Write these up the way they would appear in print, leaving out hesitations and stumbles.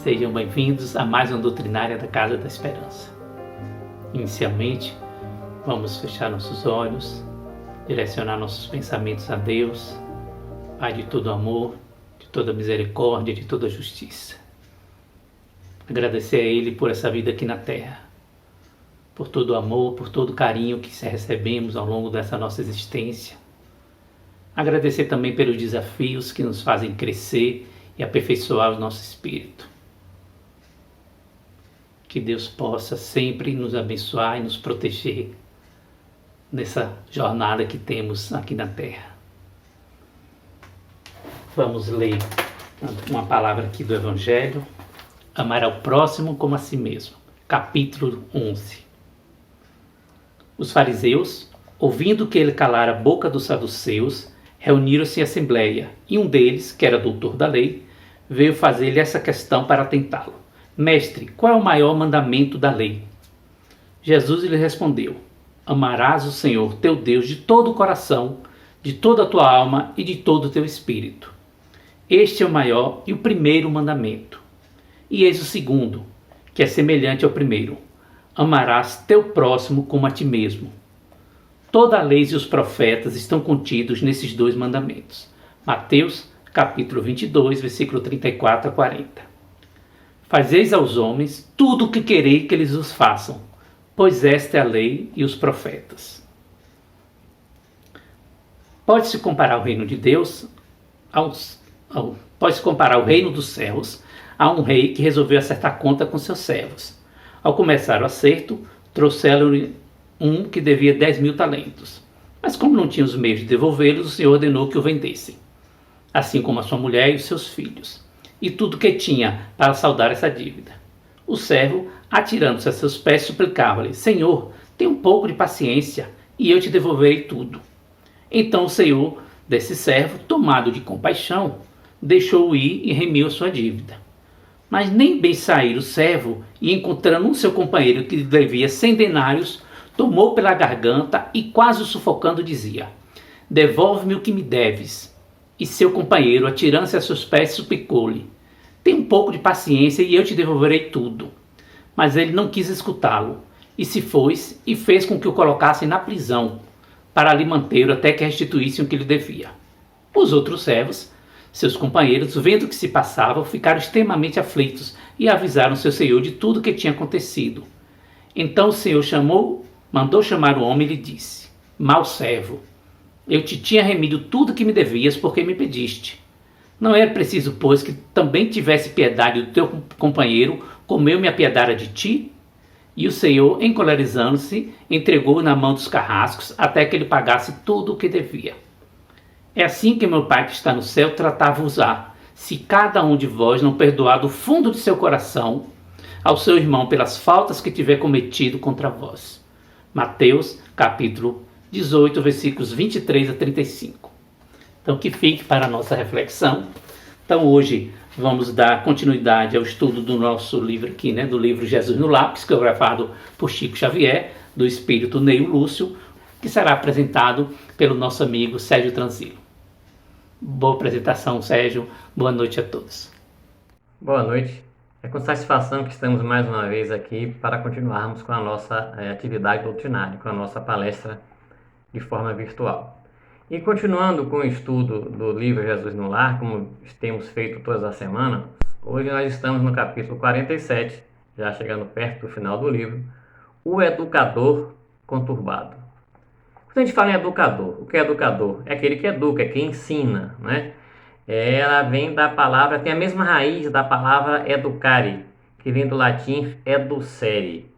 Sejam bem-vindos a mais uma doutrinária da Casa da Esperança. Inicialmente, vamos fechar nossos olhos, direcionar nossos pensamentos a Deus, Pai de todo amor, de toda misericórdia, de toda justiça. Agradecer a Ele por essa vida aqui na Terra, por todo o amor, por todo o carinho que recebemos ao longo dessa nossa existência. Agradecer também pelos desafios que nos fazem crescer e aperfeiçoar o nosso espírito. Que Deus possa sempre nos abençoar e nos proteger nessa jornada que temos aqui na Terra. Vamos ler uma palavra aqui do Evangelho. Amar ao próximo como a si mesmo. Capítulo 11. Os fariseus, ouvindo que ele calara a boca dos saduceus, reuniram-se em assembleia, e um deles, que era doutor da lei, veio fazer-lhe essa questão para tentá-lo. Mestre, qual é o maior mandamento da lei? Jesus lhe respondeu: amarás o Senhor teu Deus de todo o coração, de toda a tua alma e de todo o teu espírito. Este é o maior e o primeiro mandamento. E eis o segundo, que é semelhante ao primeiro: amarás teu próximo como a ti mesmo. Toda a lei e os profetas estão contidos nesses dois mandamentos. Mateus, capítulo 22, versículo 34 a 40. Fazeis aos homens tudo o que quereis que eles os façam, pois esta é a lei e os profetas. Pode-se comparar o reino de Deus pode-se comparar o reino dos céus a um rei que resolveu acertar conta com seus servos. Ao começar o acerto, trouxeram-lhe um que devia 10.000 talentos. Mas como não tinha os meios de devolvê-los, o Senhor ordenou que o vendessem, assim como a sua mulher e os seus filhos, e tudo que tinha para saldar essa dívida. O servo, atirando-se a seus pés, suplicava-lhe: Senhor, tenha um pouco de paciência, e eu te devolverei tudo. Então o Senhor desse servo, tomado de compaixão, deixou-o ir e remiu a sua dívida. Mas nem bem sair o servo, e encontrando um seu companheiro que lhe devia 100 denários, tomou pela garganta e, quase o sufocando, dizia: devolve-me o que me deves. E seu companheiro, atirando-se a seus pés, suplicou-lhe: tem um pouco de paciência e eu te devolverei tudo. Mas ele não quis escutá-lo, e se foi e fez com que o colocassem na prisão, para ali mantê-lo até que restituíssem o que lhe devia. Os outros servos, seus companheiros, vendo o que se passava, ficaram extremamente aflitos e avisaram seu senhor de tudo o que tinha acontecido. Então o senhor mandou chamar o homem e lhe disse: mau servo, eu te tinha remido tudo que me devias porque me pediste. Não era preciso, pois, que também tivesse piedade do teu companheiro, como eu me apiedara de ti? E o Senhor, encolerizando-se, entregou-o na mão dos carrascos até que ele pagasse tudo o que devia. É assim que meu Pai que está no céu tratava-vos-á, se cada um de vós não perdoar do fundo de seu coração ao seu irmão pelas faltas que tiver cometido contra vós. Mateus, capítulo 18, versículos 23 a 35. Então, que fique para a nossa reflexão. Então, hoje vamos dar continuidade ao estudo do nosso livro aqui, do livro Jesus no Lápis, psicografado por Chico Xavier, do espírito Neio Lúcio, que será apresentado pelo nosso amigo Sérgio Transilo. Boa apresentação, Sérgio. Boa noite a todos. Boa noite. É com satisfação que estamos mais uma vez aqui para continuarmos com a nossa atividade doutrinária, com a nossa palestra de forma virtual. E continuando com o estudo do livro Jesus no Lar, como temos feito todas as semanas, hoje nós estamos no capítulo 47, já chegando perto do final do livro, o educador conturbado. Quando a gente fala em educador, o que é educador? É aquele que educa, é quem ensina, né? Ela vem da palavra, tem a mesma raiz da palavra educare, que vem do latim educere.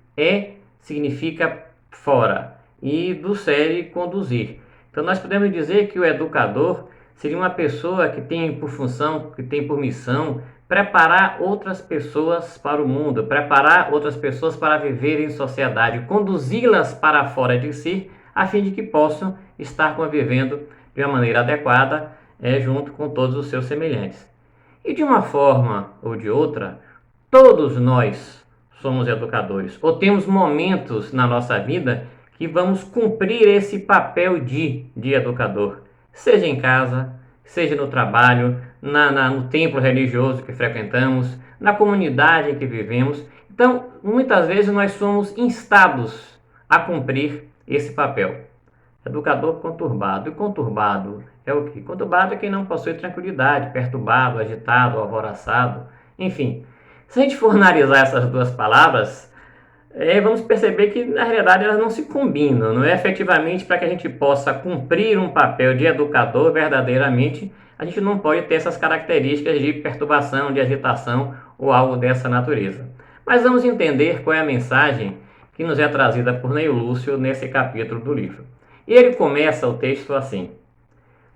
Significa fora e ducere, conduzir. Então nós podemos dizer que o educador seria uma pessoa que tem por função, que tem por missão, preparar outras pessoas para o mundo, preparar outras pessoas para viver em sociedade, conduzi-las para fora de si, a fim de que possam estar convivendo de uma maneira adequada, junto com todos os seus semelhantes. E de uma forma ou de outra, todos nós somos educadores, ou temos momentos na nossa vida que vamos cumprir esse papel de educador, seja em casa, seja no trabalho, no templo religioso que frequentamos, na comunidade em que vivemos. Então, muitas vezes nós somos instados a cumprir esse papel. Educador conturbado. E conturbado é o quê? Conturbado é quem não possui tranquilidade, perturbado, agitado, alvoroçado, enfim. Se a gente for analisar essas duas palavras, vamos perceber que, na realidade, elas não se combinam. Não é efetivamente para que a gente possa cumprir um papel de educador verdadeiramente, a gente não pode ter essas características de perturbação, de agitação ou algo dessa natureza. Mas vamos entender qual é a mensagem que nos é trazida por Neio Lúcio nesse capítulo do livro. E ele começa o texto assim: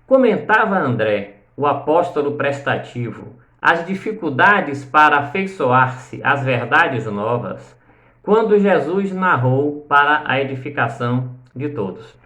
comentava André, o apóstolo prestativo, as dificuldades para afeiçoar-se às verdades novas, quando Jesus narrou para a edificação de todos.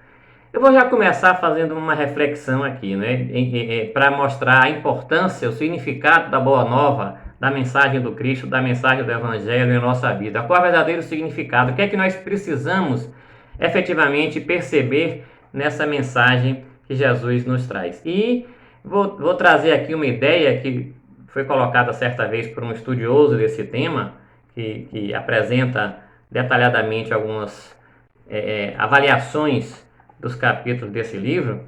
Eu vou já começar fazendo uma reflexão aqui, né, para mostrar a importância, o significado da Boa Nova, da mensagem do Cristo, da mensagem do Evangelho em nossa vida. Qual é o verdadeiro significado? O que é que nós precisamos efetivamente perceber nessa mensagem que Jesus nos traz? E vou trazer aqui uma ideia que foi colocada certa vez por um estudioso desse tema, que apresenta detalhadamente algumas avaliações dos capítulos desse livro,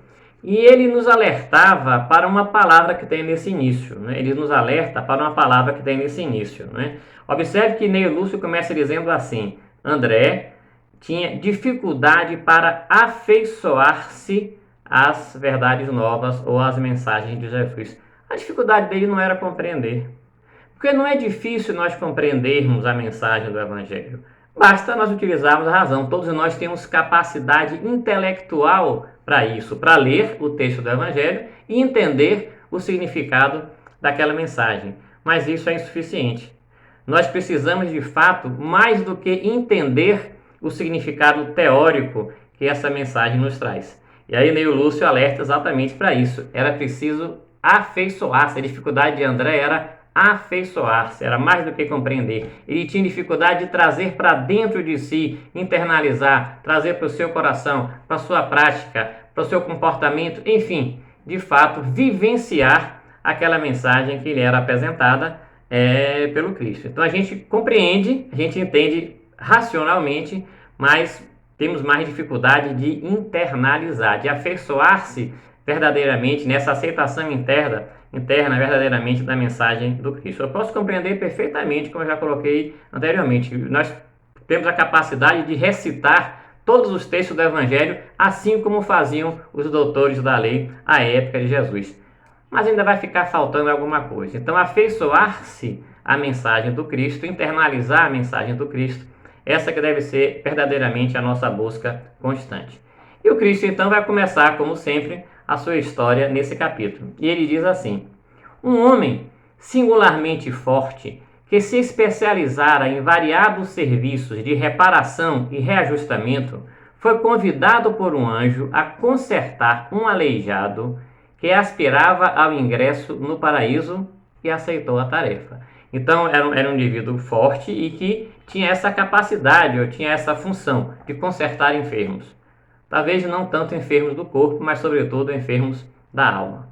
e ele nos alertava para uma palavra que tem nesse início, né? Ele nos alerta para uma palavra que tem nesse início, né? Observe que Neio Lúcio começa dizendo assim: André tinha dificuldade para afeiçoar-se às verdades novas ou às mensagens de Jesus. A dificuldade dele não era compreender, porque não é difícil nós compreendermos a mensagem do Evangelho. Basta nós utilizarmos a razão. Todos nós temos capacidade intelectual para isso, para ler o texto do Evangelho e entender o significado daquela mensagem. Mas isso é insuficiente. Nós precisamos, de fato, mais do que entender o significado teórico que essa mensagem nos traz. E aí Neio Lúcio alerta exatamente para isso. Era preciso afeiçoar-se. A dificuldade de André era afeiçoar-se, era mais do que compreender. Ele tinha dificuldade de trazer para dentro de si, internalizar, trazer para o seu coração, para a sua prática, para o seu comportamento, enfim, de fato, vivenciar aquela mensagem que lhe era apresentada pelo Cristo. Então a gente compreende, a gente entende racionalmente, mas temos mais dificuldade de internalizar, de afeiçoar-se verdadeiramente nessa aceitação interna verdadeiramente da mensagem do Cristo. Eu posso compreender perfeitamente, como eu já coloquei anteriormente, nós temos a capacidade de recitar todos os textos do Evangelho, assim como faziam os doutores da lei à época de Jesus. Mas ainda vai ficar faltando alguma coisa. Então, afeiçoar-se à mensagem do Cristo, internalizar a mensagem do Cristo, essa que deve ser verdadeiramente a nossa busca constante. E o Cristo, então, vai começar, como sempre, a sua história nesse capítulo. E ele diz assim: um homem singularmente forte, que se especializara em variados serviços de reparação e reajustamento, foi convidado por um anjo a consertar um aleijado que aspirava ao ingresso no paraíso e aceitou a tarefa. Então era um indivíduo forte e que tinha essa capacidade, ou tinha essa função de consertar enfermos. Talvez não tanto enfermos do corpo, mas sobretudo enfermos da alma.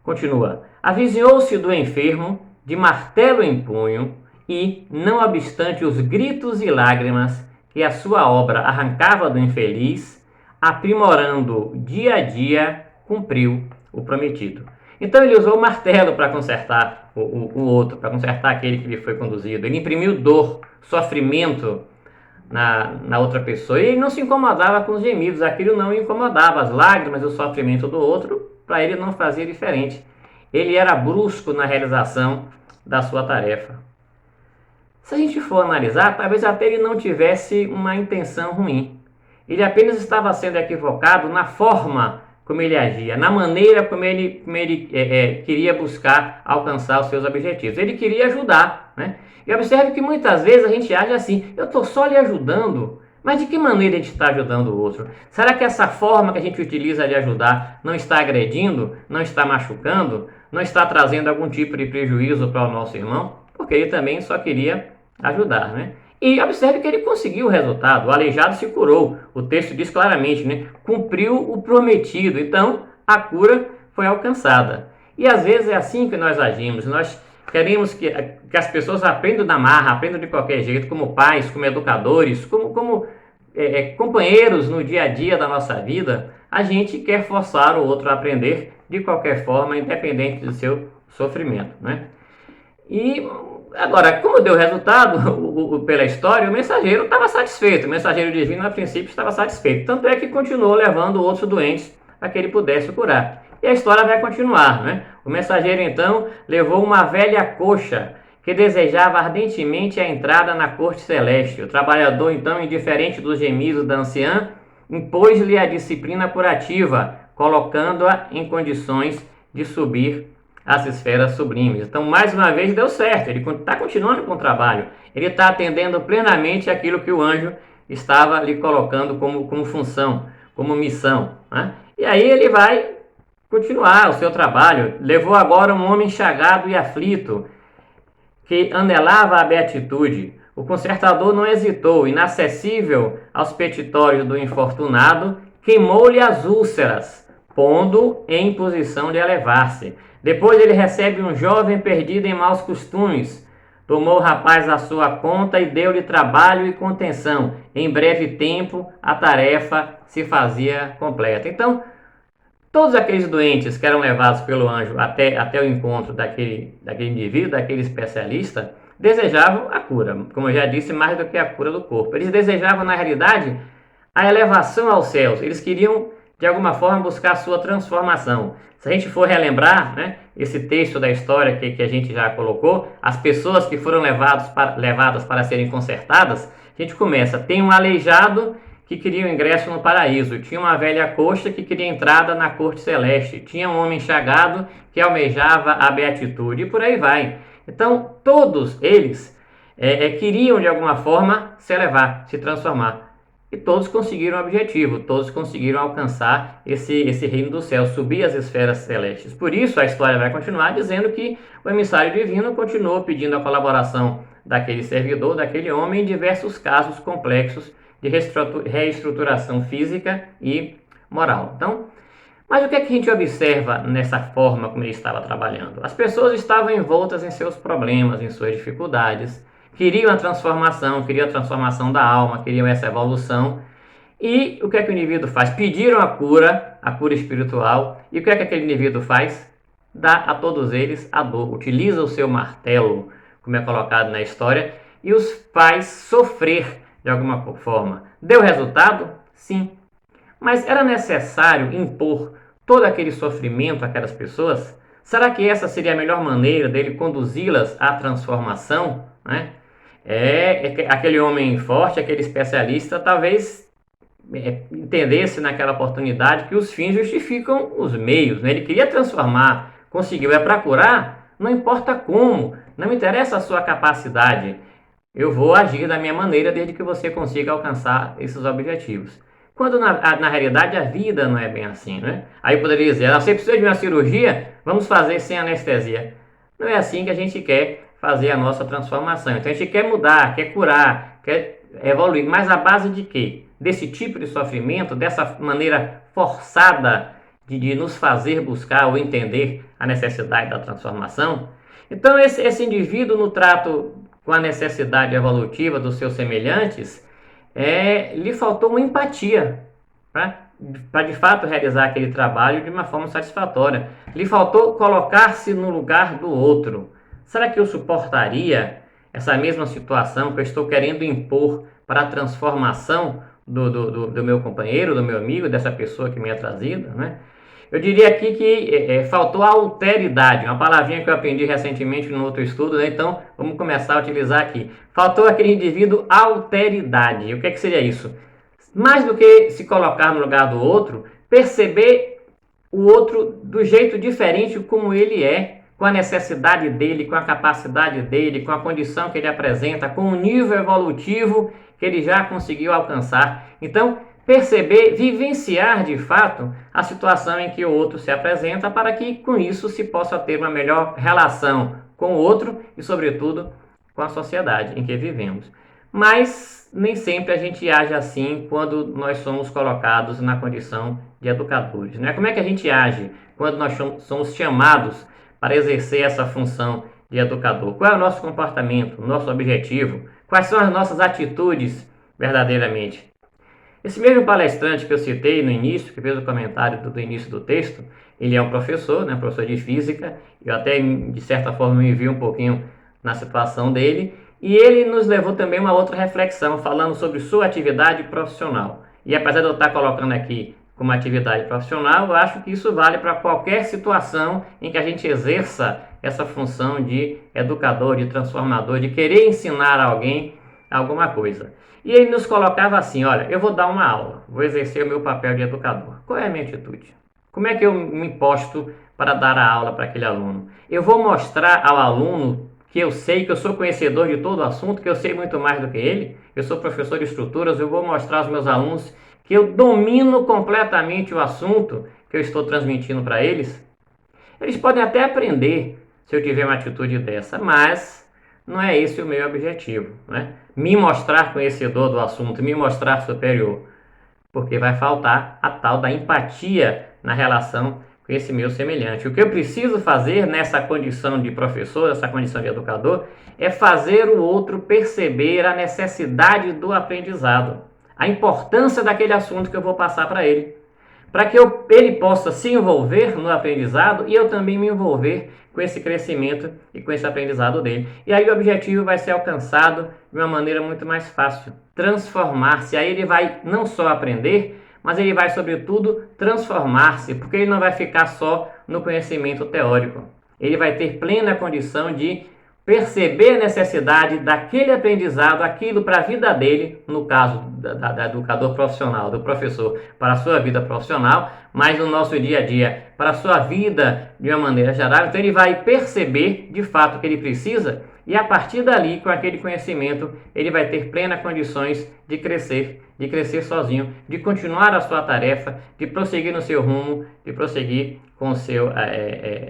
Continua. Avizinhou-se do enfermo, de martelo em punho, e, não obstante os gritos e lágrimas que a sua obra arrancava do infeliz, aprimorando dia a dia, cumpriu o prometido. Então ele usou o martelo para consertar o outro, para consertar aquele que lhe foi conduzido. Ele imprimiu dor, sofrimento na outra pessoa. E ele não se incomodava com os gemidos, aquilo não o incomodava. As lágrimas e o sofrimento do outro, para ele não fazia diferente. Ele era brusco na realização da sua tarefa. Se a gente for analisar, talvez até ele não tivesse uma intenção ruim. Ele apenas estava sendo equivocado na forma como ele agia, na maneira como ele queria buscar alcançar os seus objetivos. Ele queria ajudar, né? E observe que muitas vezes a gente age assim: eu estou só lhe ajudando, mas de que maneira a gente está ajudando o outro? Será que essa forma que a gente utiliza de ajudar não está agredindo, não está machucando, não está trazendo algum tipo de prejuízo para o nosso irmão? Porque ele também só queria ajudar, né? E observe que ele conseguiu o resultado, o aleijado se curou. O texto diz claramente, né? Cumpriu o prometido. Então, a cura foi alcançada. E às vezes é assim que nós agimos. Nós queremos que as pessoas aprendam na marra, aprendam de qualquer jeito, como pais, como educadores, como companheiros no dia a dia da nossa vida. A gente quer forçar o outro a aprender de qualquer forma, independente do seu sofrimento, né? E agora, como deu resultado pela história, o mensageiro estava satisfeito. O mensageiro divino, a princípio, estava satisfeito. Tanto é que continuou levando outros doentes para que ele pudesse curar. E a história vai continuar, né? O mensageiro, então, levou uma velha coxa que desejava ardentemente a entrada na corte celeste. O trabalhador, então, indiferente dos gemidos da anciã, impôs-lhe a disciplina curativa, colocando-a em condições de subir às esferas sublimes. Então, mais uma vez, deu certo. Ele está continuando com o trabalho. Ele está atendendo plenamente aquilo que o anjo estava lhe colocando como função, como missão, né? E aí ele vai continuar o seu trabalho. Levou agora um homem chagado e aflito, que anelava a beatitude. O consertador não hesitou, inacessível aos petitórios do infortunado, queimou-lhe as úlceras, pondo em posição de elevar-se. Depois ele recebe um jovem perdido em maus costumes. Tomou o rapaz à sua conta e deu-lhe trabalho e contenção. Em breve tempo, a tarefa se fazia completa. Então, todos aqueles doentes que eram levados pelo anjo até o encontro daquele indivíduo, daquele especialista, desejavam a cura. Como eu já disse, mais do que a cura do corpo. Eles desejavam, na realidade, a elevação aos céus. Eles queriam, de alguma forma, buscar a sua transformação. Se a gente for relembrar, né, esse texto da história que a gente já colocou, as pessoas que foram levadas para serem consertadas, a gente começa, tem um aleijado que queria o ingresso no paraíso, tinha uma velha coxa que queria entrada na corte celeste, tinha um homem chagado que almejava a beatitude, e por aí vai. Então, todos eles queriam, de alguma forma, se elevar, se transformar. E todos conseguiram o objetivo, todos conseguiram alcançar esse reino do céu, subir as esferas celestes. Por isso, a história vai continuar dizendo que o emissário divino continuou pedindo a colaboração daquele servidor, daquele homem, em diversos casos complexos de reestruturação física e moral. Então, mas o que é que a gente observa nessa forma como ele estava trabalhando? As pessoas estavam envoltas em seus problemas, em suas dificuldades, queriam a transformação da alma, queriam essa evolução. E o que é que o indivíduo faz? Pediram a cura espiritual. E o que é que aquele indivíduo faz? Dá a todos eles a dor. Utiliza o seu martelo, como é colocado na história, e os faz sofrer de alguma forma. Deu resultado? Sim. Mas era necessário impor todo aquele sofrimento àquelas pessoas? Será que essa seria a melhor maneira dele conduzi-las à transformação, né? Aquele homem forte, aquele especialista, talvez entendesse naquela oportunidade que os fins justificam os meios, né? Ele queria transformar, conseguiu, para curar, não importa como, não interessa a sua capacidade, eu vou agir da minha maneira desde que você consiga alcançar esses objetivos. Quando na realidade a vida não é bem assim, né? Aí eu poderia dizer, você precisa de uma cirurgia, vamos fazer sem anestesia. Não é assim que a gente quer fazer a nossa transformação. Então a gente quer mudar, quer curar, quer evoluir. Mas a base de quê? Desse tipo de sofrimento, dessa maneira forçada de nos fazer buscar ou entender a necessidade da transformação. Então esse indivíduo no trato com a necessidade evolutiva dos seus semelhantes, lhe faltou uma empatia para de fato realizar aquele trabalho de uma forma satisfatória. Lhe faltou colocar-se no lugar do outro. Será que eu suportaria essa mesma situação que eu estou querendo impor para a transformação do meu companheiro, do meu amigo, dessa pessoa que me é trazida, né? Eu diria aqui que faltou a alteridade, uma palavrinha que eu aprendi recentemente no outro estudo, né? Então vamos começar a utilizar aqui. Faltou aquele indivíduo alteridade. O que seria isso? Mais do que se colocar no lugar do outro, perceber o outro do jeito diferente como ele é, com a necessidade dele, com a capacidade dele, com a condição que ele apresenta, com o nível evolutivo que ele já conseguiu alcançar. Então, perceber, vivenciar de fato a situação em que o outro se apresenta, para que com isso se possa ter uma melhor relação com o outro e, sobretudo, com a sociedade em que vivemos. Mas nem sempre a gente age assim quando nós somos colocados na condição de educadores, né? Como é que a gente age quando nós somos chamados para exercer essa função de educador? Qual é o nosso comportamento, o nosso objetivo? Quais são as nossas atitudes verdadeiramente? Esse mesmo palestrante que eu citei no início, que fez o comentário do início do texto, ele é um professor, né, professor de física. Eu até, de certa forma, me vi um pouquinho na situação dele. E ele nos levou também a uma outra reflexão, falando sobre sua atividade profissional. E apesar de eu estar colocando aqui como atividade profissional, eu acho que isso vale para qualquer situação em que a gente exerça essa função de educador, de transformador, de querer ensinar a alguém alguma coisa. E ele nos colocava assim: olha, eu vou dar uma aula, vou exercer o meu papel de educador. Qual é a minha atitude? Como é que eu me posto para dar a aula para aquele aluno? Eu vou mostrar ao aluno que eu sei, que eu sou conhecedor de todo o assunto, que eu sei muito mais do que ele. Eu sou professor de estruturas, eu vou mostrar aos meus alunos que eu domino completamente o assunto que eu estou transmitindo para eles. Eles podem até aprender se eu tiver uma atitude dessa, mas não é esse o meu objetivo, né? Me mostrar conhecedor do assunto, me mostrar superior, porque vai faltar a tal da empatia na relação com esse meu semelhante. O que eu preciso fazer nessa condição de professor, nessa condição de educador, é fazer o outro perceber a necessidade do aprendizado, a importância daquele assunto que eu vou passar para ele, para que ele possa se envolver no aprendizado e eu também me envolver com esse crescimento e com esse aprendizado dele. E aí o objetivo vai ser alcançado de uma maneira muito mais fácil, transformar-se. Aí ele vai não só aprender, mas ele vai, sobretudo, transformar-se, porque ele não vai ficar só no conhecimento teórico. Ele vai ter plena condição de perceber a necessidade daquele aprendizado, aquilo para a vida dele, no caso da educador profissional, do professor, para a sua vida profissional, mas no nosso dia a dia, para a sua vida de uma maneira geral. Então ele vai perceber de fato o que ele precisa e a partir dali, com aquele conhecimento, ele vai ter plenas condições de crescer sozinho, de continuar a sua tarefa, de prosseguir no seu rumo, de prosseguir com o seu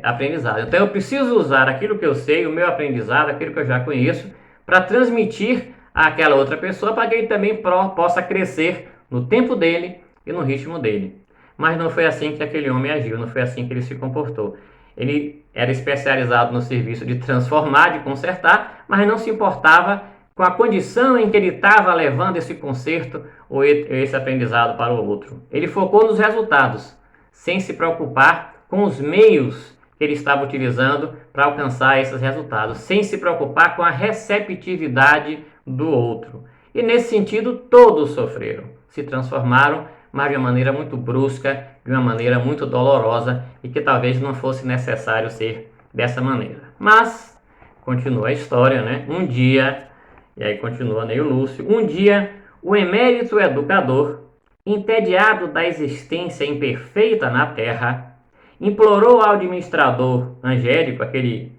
aprendizado. Então eu preciso usar aquilo que eu sei, o meu aprendizado, aquilo que eu já conheço, para transmitir àquela outra pessoa, para que ele também possa crescer no tempo dele e no ritmo dele. Mas não foi assim que aquele homem agiu, não foi assim que ele se comportou. Ele era especializado no serviço de transformar, de consertar, mas não se importava com a condição em que ele estava levando esse conserto ou esse aprendizado para o outro. Ele focou nos resultados, sem se preocupar com os meios que ele estava utilizando para alcançar esses resultados, sem se preocupar com a receptividade do outro. E nesse sentido, todos sofreram, se transformaram, mas de uma maneira muito brusca, de uma maneira muito dolorosa, e que talvez não fosse necessário ser dessa maneira. Mas, continua a história, né? Um dia, e aí continua Neio Lúcio, um dia o emérito educador, entediado da existência imperfeita na terra, implorou ao administrador Angélico, aquele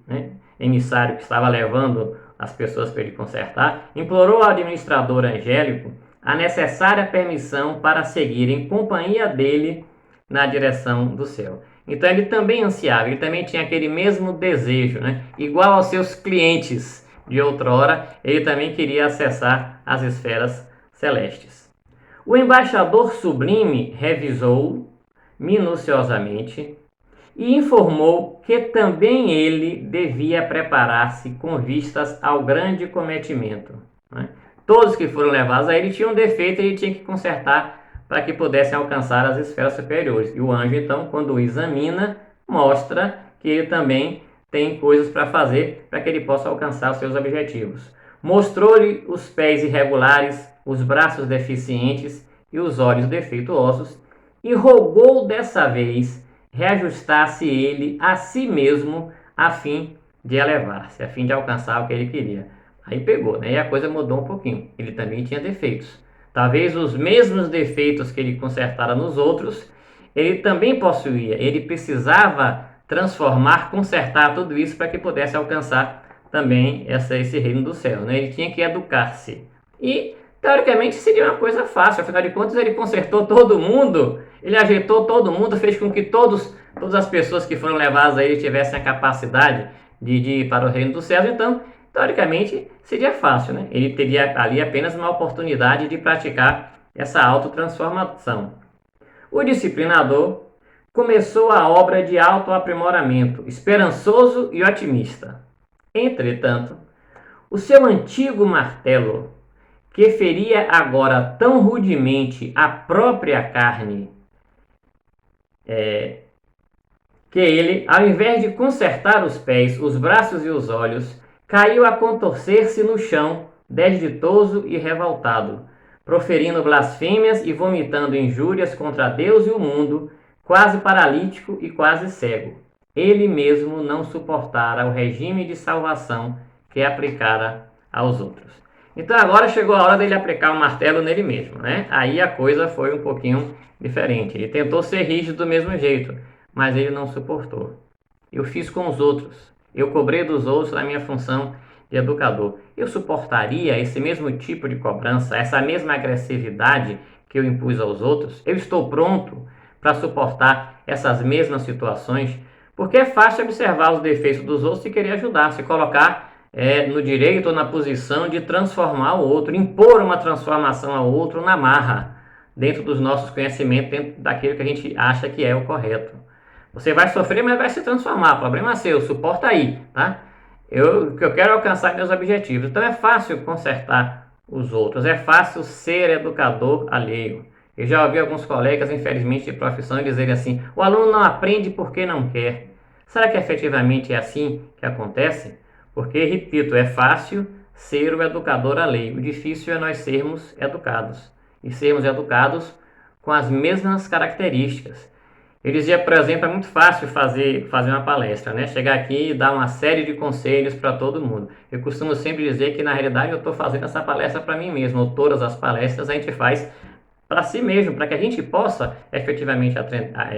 emissário que estava levando as pessoas para ele consertar, implorou ao administrador Angélico a necessária permissão para seguir em companhia dele na direção do céu. Então ele também ansiava, ele também tinha aquele mesmo desejo, né? Igual aos seus clientes de outrora, ele também queria acessar as esferas celestes. O embaixador sublime revisou minuciosamente e informou que também ele devia preparar-se com vistas ao grande cometimento, né? Todos que foram levados a ele tinham um defeito e ele tinha que consertar para que pudessem alcançar as esferas superiores. E o anjo, então, quando o examina, mostra que ele também tem coisas para fazer para que ele possa alcançar os seus objetivos. Mostrou-lhe os pés irregulares, os braços deficientes e os olhos defeituosos e rogou dessa vez reajustasse ele a si mesmo a fim de elevar-se, a fim de alcançar o que ele queria. Aí pegou, né? E a coisa mudou um pouquinho. Ele também tinha defeitos. Talvez os mesmos defeitos que ele consertara nos outros, ele também possuía. Ele precisava transformar, consertar tudo isso para que pudesse alcançar também esse reino do céu, né? Ele tinha que educar-se. E, teoricamente, seria uma coisa fácil. Afinal de contas, ele consertou todo mundo. Ele ajeitou todo mundo, fez com que todas as pessoas que foram levadas a ele tivessem a capacidade de ir para o reino dos céus. Então, teoricamente seria fácil, né? Ele teria ali apenas uma oportunidade de praticar essa autotransformação. O disciplinador começou a obra de autoaprimoramento, esperançoso e otimista. Entretanto, o seu antigo martelo, que feria agora tão rudemente a própria carne, que ele, ao invés de consertar os pés, os braços e os olhos, caiu a contorcer-se no chão, desditoso e revoltado, proferindo blasfêmias e vomitando injúrias contra Deus e o mundo, quase paralítico e quase cego. Ele mesmo não suportara o regime de salvação que aplicara aos outros. Então agora chegou a hora dele aplicar o martelo nele mesmo, né? Aí a coisa foi um pouquinho diferente. Ele tentou ser rígido do mesmo jeito, mas ele não suportou. Eu fiz com os outros. Eu cobrei dos outros na minha função de educador. Eu suportaria esse mesmo tipo de cobrança, essa mesma agressividade que eu impus aos outros? Eu estou pronto para suportar essas mesmas situações? Porque é fácil observar os defeitos dos outros e querer ajudar, se colocar no direito ou na posição de transformar o outro, impor uma transformação ao outro na marra, dentro dos nossos conhecimentos, dentro daquilo que a gente acha que é o correto. Você vai sofrer, mas vai se transformar. O problema é seu, suporta aí, tá? Eu quero alcançar meus objetivos. Então é fácil consertar os outros, é fácil ser educador alheio. Eu já ouvi alguns colegas, infelizmente, de profissão dizerem assim: o aluno não aprende porque não quer. Será que efetivamente é assim que acontece? Porque, repito, é fácil ser o educador alheio. O difícil é nós sermos educados. E sermos educados com as mesmas características. Eu dizia, por exemplo, é muito fácil fazer uma palestra, né? Chegar aqui e dar uma série de conselhos para todo mundo. Eu costumo sempre dizer que, na realidade, eu estou fazendo essa palestra para mim mesmo, ou todas as palestras a gente faz para si mesmo, para que a gente possa efetivamente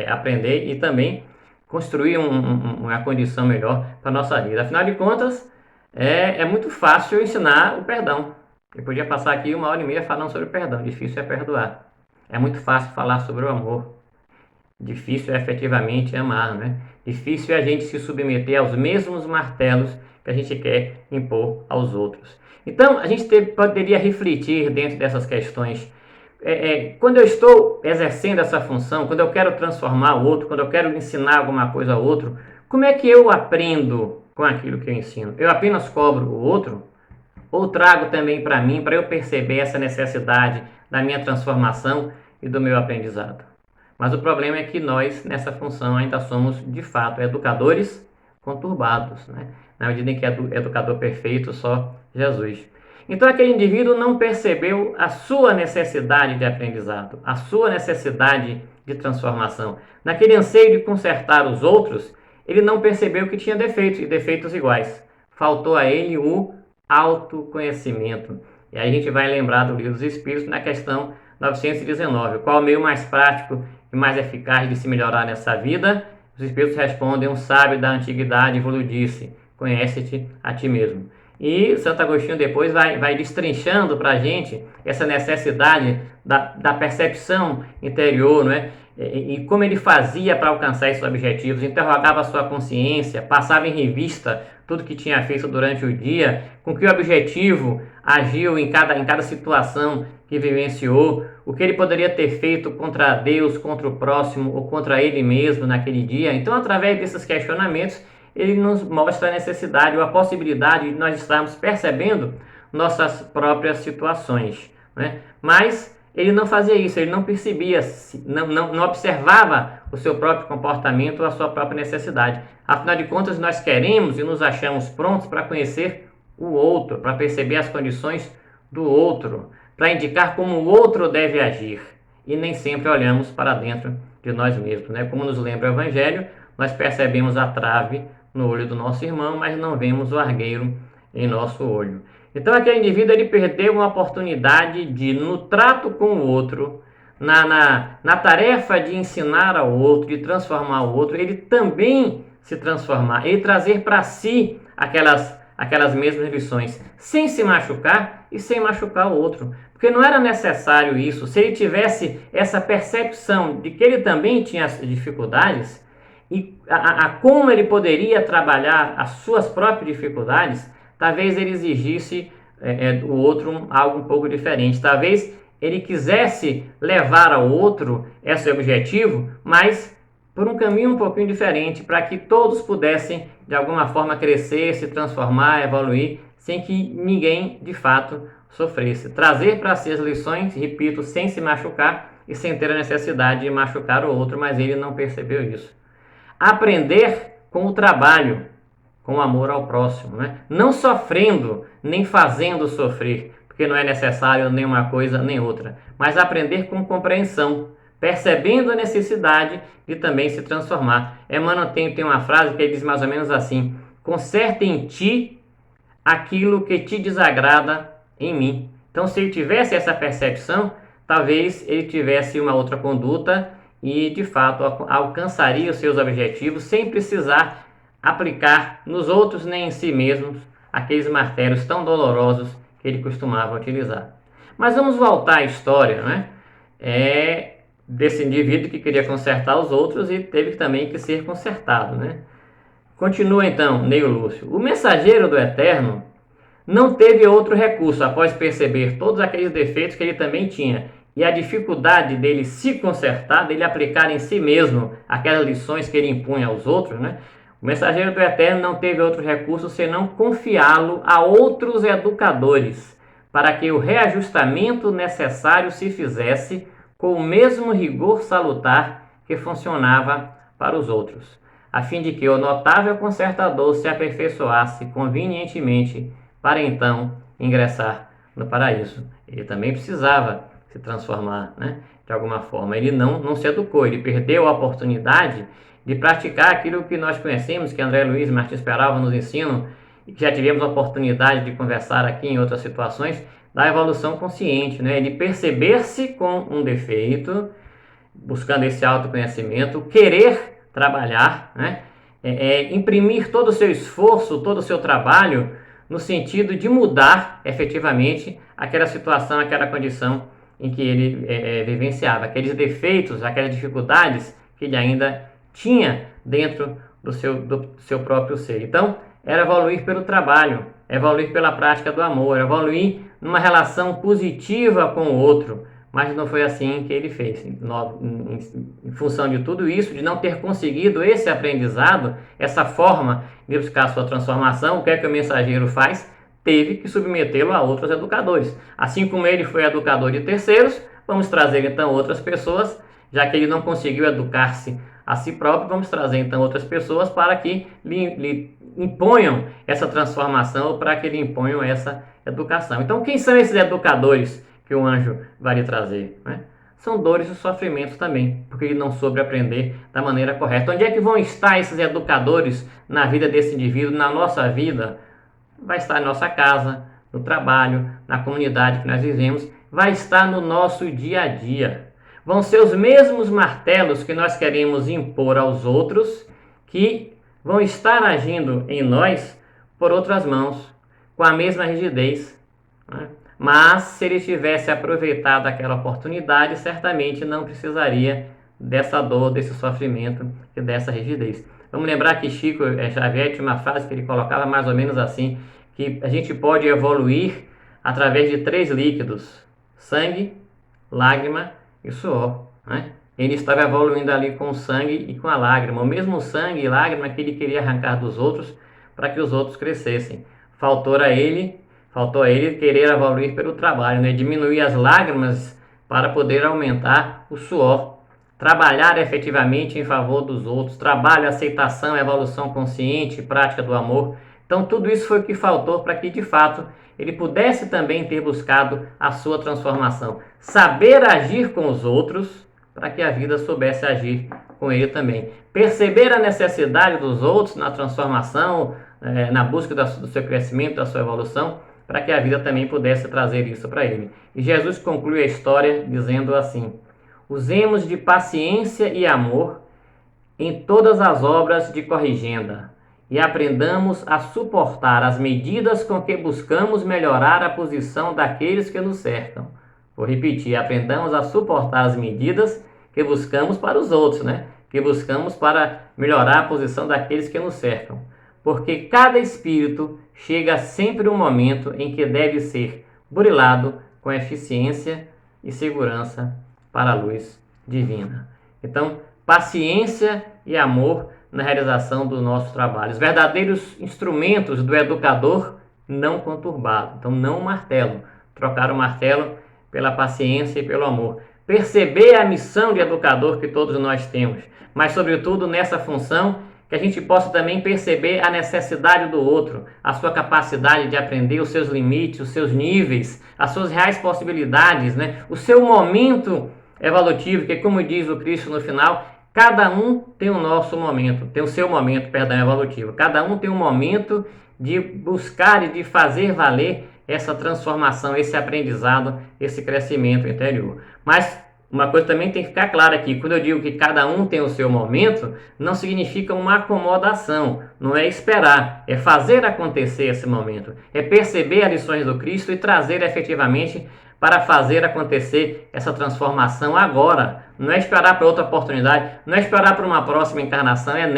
aprender e também construir uma condição melhor para a nossa vida. Afinal de contas, é muito fácil ensinar o perdão. Eu podia passar aqui 1h30 falando sobre o perdão. Difícil é perdoar. É muito fácil falar sobre o amor. Difícil é efetivamente amar, né? Difícil é a gente se submeter aos mesmos martelos que a gente quer impor aos outros. Então, a gente poderia refletir dentro dessas questões. Quando eu estou exercendo essa função, quando eu quero transformar o outro, quando eu quero ensinar alguma coisa ao outro, como é que eu aprendo com aquilo que eu ensino? Eu apenas cobro o outro? Ou trago também para mim, para eu perceber essa necessidade da minha transformação e do meu aprendizado? Mas o problema é que nós, nessa função, ainda somos, de fato, educadores conturbados, né? Na medida em que é educador perfeito, só Jesus. Então, aquele indivíduo não percebeu a sua necessidade de aprendizado, a sua necessidade de transformação. Naquele anseio de consertar os outros, ele não percebeu que tinha defeitos, e defeitos iguais. Faltou a ele o autoconhecimento. E aí a gente vai lembrar do Livro dos Espíritos na questão 919. Qual o meio mais prático e mais eficaz de se melhorar nessa vida? Os Espíritos respondem: um sábio da antiguidade vos disse: conhece-te a ti mesmo. E Santo Agostinho depois vai destrinchando para a gente essa necessidade da percepção interior, não é? E como ele fazia para alcançar esses objetivos. Interrogava a sua consciência, passava em revista tudo que tinha feito durante o dia, com que objetivo agiu em cada situação que vivenciou, o que ele poderia ter feito contra Deus, contra o próximo ou contra ele mesmo naquele dia. Então, através desses questionamentos, ele nos mostra a necessidade ou a possibilidade de nós estarmos percebendo nossas próprias situações, né? Mas ele não fazia isso, ele não percebia, não observava o seu próprio comportamento ou a sua própria necessidade. Afinal de contas, nós queremos e nos achamos prontos para conhecer o outro, para perceber as condições do outro, para indicar como o outro deve agir. E nem sempre olhamos para dentro de nós mesmos, né? Como nos lembra o Evangelho, nós percebemos a trave no olho do nosso irmão, mas não vemos o argueiro em nosso olho. Então aquele indivíduo ele perdeu uma oportunidade de, no trato com o outro, na tarefa de ensinar ao outro, de transformar o outro, ele também se transformar, ele trazer para si aquelas mesmas lições, sem se machucar e sem machucar o outro. Porque não era necessário isso. Se ele tivesse essa percepção de que ele também tinha dificuldades, e como ele poderia trabalhar as suas próprias dificuldades, talvez ele exigisse do outro algo um pouco diferente. Talvez ele quisesse levar ao outro esse objetivo, mas por um caminho um pouquinho diferente, para que todos pudessem, de alguma forma, crescer, se transformar, evoluir, sem que ninguém, de fato, sofresse. Trazer para si as lições, repito, sem se machucar e sem ter a necessidade de machucar o outro, mas ele não percebeu isso. Aprender com o trabalho, com o amor ao próximo, né? Não sofrendo, nem fazendo sofrer, porque não é necessário nem uma coisa nem outra, mas aprender com compreensão, percebendo a necessidade de também se transformar. Emmanuel tem uma frase que ele diz mais ou menos assim: conserta em ti aquilo que te desagrada em mim. Então, se ele tivesse essa percepção, talvez ele tivesse uma outra conduta e, de fato, alcançaria os seus objetivos sem precisar aplicar nos outros nem em si mesmos aqueles martelos tão dolorosos que ele costumava utilizar. Mas vamos voltar à história, né? Desse indivíduo que queria consertar os outros e teve também que ser consertado, né? Continua então Neio Lúcio. O mensageiro do Eterno não teve outro recurso após perceber todos aqueles defeitos que ele também tinha e a dificuldade dele se consertar, dele aplicar em si mesmo aquelas lições que ele impunha aos outros, né? O mensageiro do Eterno não teve outro recurso senão confiá-lo a outros educadores, para que o reajustamento necessário se fizesse com o mesmo rigor salutar que funcionava para os outros, a fim de que o notável consertador se aperfeiçoasse convenientemente para então ingressar no paraíso. Ele também precisava se transformar, né? De alguma forma. Ele não se educou, ele perdeu a oportunidade de praticar aquilo que nós conhecemos, que André Luiz e Martins Peralva nos ensinam, e que já tivemos a oportunidade de conversar aqui em outras situações, da evolução consciente, né? Ele perceber-se com um defeito, buscando esse autoconhecimento, querer trabalhar, né? Imprimir todo o seu esforço, todo o seu trabalho, no sentido de mudar efetivamente aquela situação, aquela condição em que ele vivenciava, aqueles defeitos, aquelas dificuldades que ele ainda tinha dentro do seu próprio ser. Então, era evoluir pelo trabalho, evoluir pela prática do amor, evoluir numa relação positiva com o outro, mas não foi assim que ele fez. Em função de tudo isso, de não ter conseguido esse aprendizado, essa forma de buscar a sua transformação, o que é que o mensageiro faz? Teve que submetê-lo a outros educadores. Assim como ele foi educador de terceiros, vamos trazer então outras pessoas, já que ele não conseguiu educar-se a si próprio, vamos trazer então outras pessoas para que lhe imponham essa transformação, ou para que lhe imponham essa educação. Então, quem são esses educadores que o anjo vai lhe trazer, né? São dores e sofrimentos também, porque ele não soube aprender da maneira correta. Onde é que vão estar esses educadores na vida desse indivíduo, na nossa vida? Vai estar em nossa casa, no trabalho, na comunidade que nós vivemos, vai estar no nosso dia a dia. Vão ser os mesmos martelos que nós queremos impor aos outros, que vão estar agindo em nós por outras mãos, com a mesma rigidez, né? Mas se ele tivesse aproveitado aquela oportunidade, certamente não precisaria dessa dor, desse sofrimento e dessa rigidez. Vamos lembrar que Chico Xavier tinha uma frase que ele colocava mais ou menos assim, que a gente pode evoluir através de 3 líquidos: sangue, lágrima e suor, né? Ele estava evoluindo ali com o sangue e com a lágrima, o mesmo sangue e lágrima que ele queria arrancar dos outros para que os outros crescessem. Faltou a ele querer evoluir pelo trabalho, né? Diminuir as lágrimas para poder aumentar o suor. Trabalhar efetivamente em favor dos outros, trabalho, aceitação, evolução consciente, prática do amor. Então tudo isso foi o que faltou para que de fato ele pudesse também ter buscado a sua transformação. Saber agir com os outros para que a vida soubesse agir com ele também. Perceber a necessidade dos outros na transformação, na busca do seu crescimento, da sua evolução, para que a vida também pudesse trazer isso para ele. E Jesus conclui a história dizendo assim: usemos de paciência e amor em todas as obras de corrigenda e aprendamos a suportar as medidas com que buscamos melhorar a posição daqueles que nos cercam. Vou repetir: aprendamos a suportar as medidas que buscamos para os outros, né? Que buscamos para melhorar a posição daqueles que nos cercam. porque cada espírito chega sempre um momento em que deve ser burilado com eficiência e segurança para a luz divina. Então, paciência e amor na realização do nosso trabalho. Os verdadeiros instrumentos do educador não conturbado. Então, não o martelo. Trocar o martelo pela paciência e pelo amor. Perceber a missão de educador que todos nós temos, mas, sobretudo, nessa função, que a gente possa também perceber a necessidade do outro, a sua capacidade de aprender, os seus limites, os seus níveis, as suas reais possibilidades, né? O seu momento evolutivo, que, como diz o Cristo no final, cada um tem o nosso momento, tem o seu momento, evolutivo. Cada um tem um momento de buscar e de fazer valer essa transformação, esse aprendizado, esse crescimento interior. Mas uma coisa também tem que ficar clara aqui, quando eu digo que cada um tem o seu momento, não significa uma acomodação, não é esperar, é fazer acontecer esse momento, é perceber as lições do Cristo e trazer efetivamente para fazer acontecer essa transformação agora. Não é esperar para outra oportunidade, não é esperar para uma próxima encarnação, é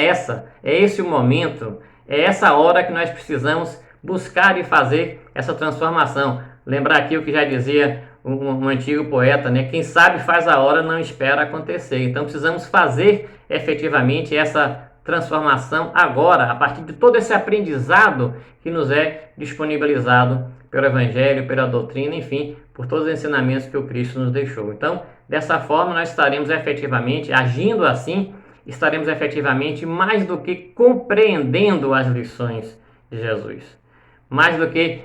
esse o momento, é essa hora que nós precisamos buscar e fazer essa transformação. Lembrar aqui o que já dizia um antigo poeta, né? Quem sabe faz a hora, não espera acontecer. Então precisamos fazer efetivamente essa transformação agora, a partir de todo esse aprendizado que nos é disponibilizado pelo Evangelho, pela doutrina, enfim, por todos os ensinamentos que o Cristo nos deixou. Então, dessa forma, nós estaremos efetivamente, agindo assim, estaremos efetivamente mais do que compreendendo as lições de Jesus. Mais do que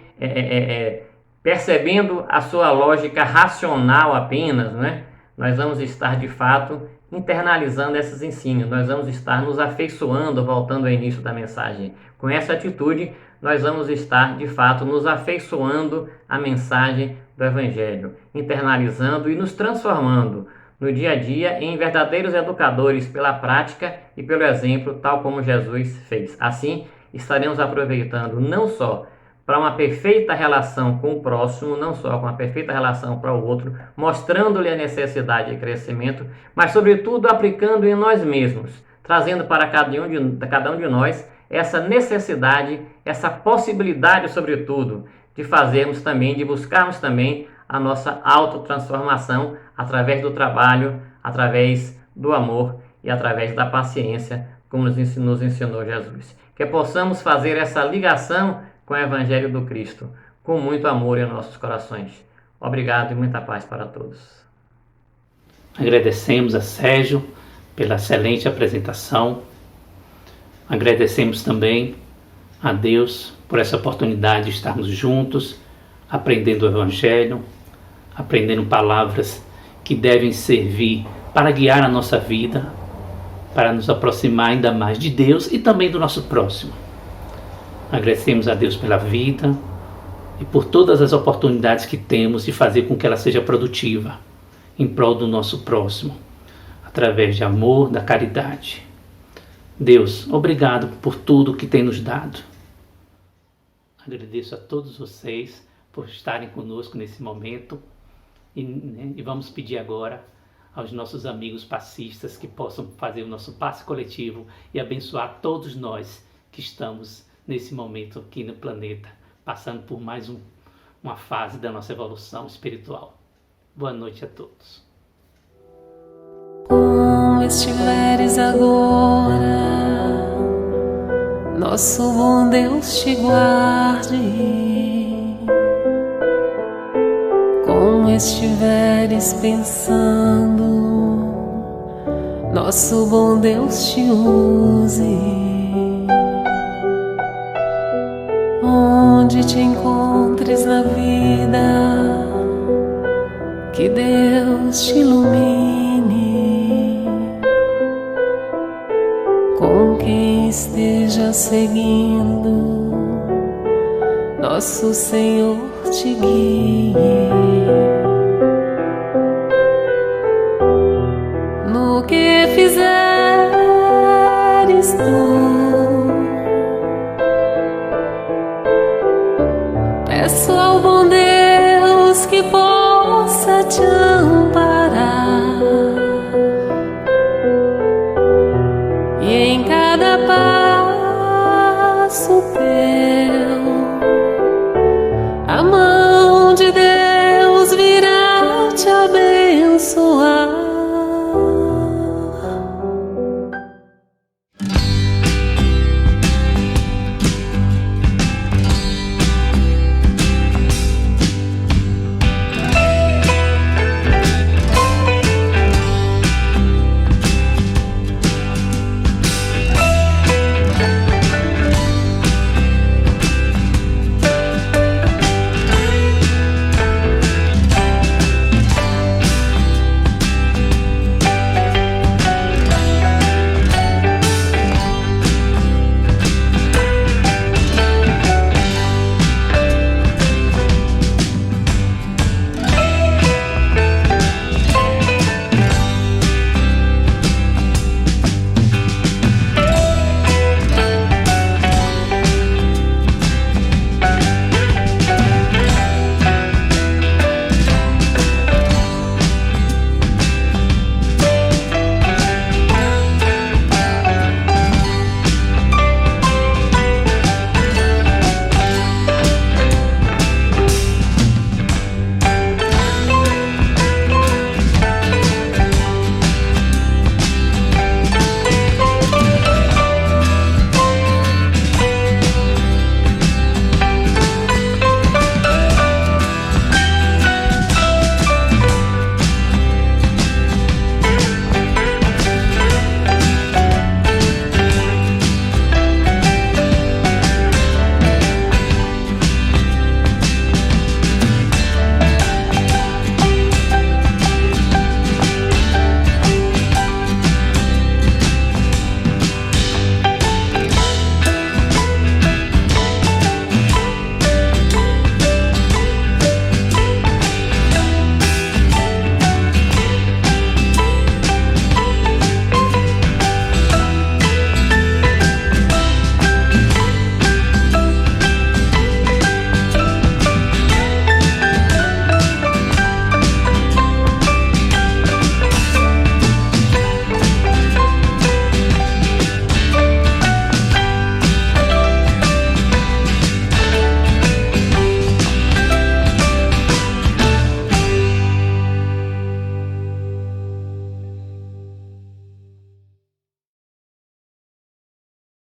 percebendo a sua lógica racional apenas, né? Nós vamos estar, de fato, internalizando esses ensinos. Nós vamos estar nos afeiçoando, voltando ao início da mensagem. Com essa atitude, nós vamos estar, de fato, nos afeiçoando à mensagem do Evangelho, internalizando e nos transformando no dia a dia em verdadeiros educadores pela prática e pelo exemplo, tal como Jesus fez. Assim, estaremos aproveitando não só para uma perfeita relação com o próximo, não só com uma perfeita relação para o outro, mostrando-lhe a necessidade de crescimento, mas, sobretudo, aplicando em nós mesmos, trazendo para cada um de nós essa necessidade, essa possibilidade, sobretudo, de fazermos também, de buscarmos também a nossa autotransformação através do trabalho, através do amor e através da paciência, como nos ensinou Jesus. Que possamos fazer essa ligação com o Evangelho do Cristo, com muito amor em nossos corações. Obrigado e muita paz para todos. Agradecemos a Sérgio pela excelente apresentação. Agradecemos também a Deus por essa oportunidade de estarmos juntos, aprendendo o Evangelho, aprendendo palavras que devem servir para guiar a nossa vida, para nos aproximar ainda mais de Deus e também do nosso próximo. Agradecemos a Deus pela vida e por todas as oportunidades que temos de fazer com que ela seja produtiva em prol do nosso próximo, através de amor, da caridade. Deus, obrigado por tudo que tem nos dado. Agradeço a todos vocês por estarem conosco nesse momento e vamos pedir agora aos nossos amigos passistas que possam fazer o nosso passe coletivo e abençoar todos nós que estamos nesse momento aqui no planeta, passando por mais uma fase da nossa evolução espiritual. Boa noite a todos. Como estiveres agora, nosso bom Deus te guarde. Como estiveres pensando, nosso bom Deus te use. Onde te encontres na vida, que Deus te ilumine. Com quem esteja seguindo, nosso Senhor te guie. No que fizeres tu, peço ao bom Deus que possa te amar.